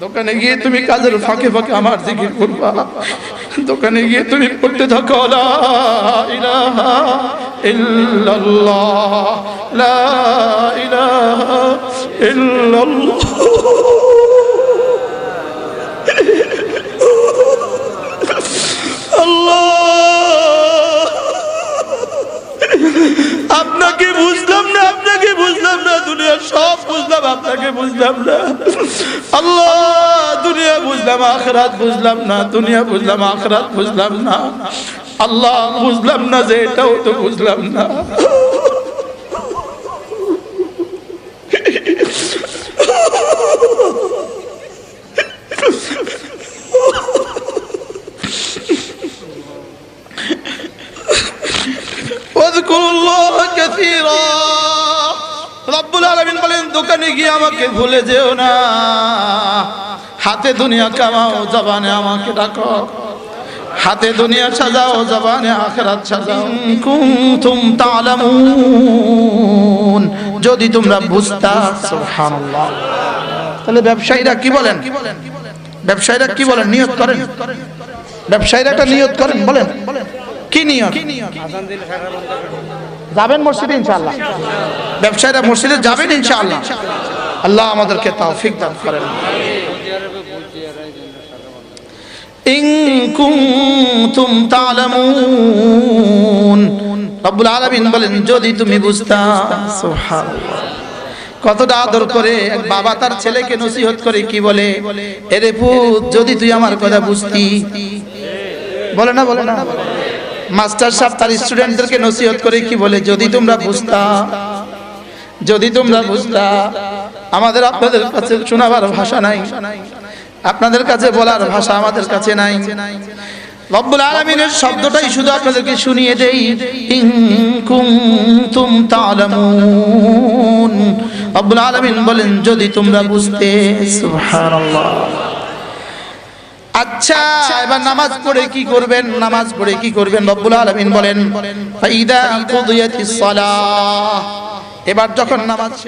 দোকানে গিয়ে তুমি কাজের ফাঁকে ফাঁকে আমার জিকির করবা, দোকানে গিয়ে তুমি পড়তে থাকো লা ইলাহা ইল্লাল্লাহ, লা ইলাহা ইল্লাল্লাহ। আপনাকে বুঝলাম না, আপনাকে বুঝলাম না, দুনিয়া সব বুঝলাম, আপনাকে বুঝলাম না। আল্লাহ, দুনিয়া বুঝলাম, আখিরাত বুঝলাম না, দুনিয়া বুঝলাম, আখিরাত বুঝলাম না। আল্লাহ, বুঝলাম না যে এটাও তো বুঝলাম না। ওয়াযকুরুল্লাহ কাসীরা। রব্বুল আলামিন বলেন, দোকানে গিয়ে আমাকে ভুলে যেও না। হাতে দুনিয়া কামাও, জবানে আমাকে ডাকো। হাতে দুনিয়া সাজাও, জবানে আখিরাত সাজাও। কুনতুম তা'লামুন, যদি তোমরা বুঝতা। সুবহানাল্লাহ। তাহলে ব্যবসায়ীরা কি বলেন? ব্যবসায়ীরা কি বলেন? নিয়ত করেন। ব্যবসায়ীরা একটা নিয়ত করেন, বলেন কি নিয়ত? যাবেন মসজিদে ইনশাআল্লাহ। ব্যবসায়ীরা মসজিদে যাবেন ইনশাআল্লাহ। আল্লাহ আমাদেরকে তৌফিক দান করেন। ইন কুনতুম তা'লামুন, রব্বুল আলামিন বলেন, যদি তুমি বুঝতা। সুবহানাল্লাহ। কতটা আদর করে এক বাবা তার ছেলেকে নসিহত করে, কি বলে? এরে পুত, যদি তুই আমার কথা বুঝতি। বলে না, বলে না? মাস্টার সাহেব তার স্টুডেন্টদেরকে নসিহত করে কি বলে? যদি তোমরা বুঝতা, যদি তোমরা বুঝতা। আমাদের আপনাদের কাছে শোনাবার ভাষা নাই, আপনাদের কাছে বলার ভাষা আমাদের কাছে নাই। রব্বুল আলামিনের শব্দটাই শুধু আপনাদেরকে শুনিয়ে দেই। ইন কুনতুম তা'লামুন, রব্বুল আলামিন বলেন, যদি তোমরা বুঝতে। সুবহানাল্লাহ। আচ্ছা, এবার নামাজ পড়ে কি করবেন? নামাজ পড়ে কি করবেন? রব্বুল আলামিন বলেন, ফাইদা কুদিয়াতিস সালাহ, এবার যখন নামাজ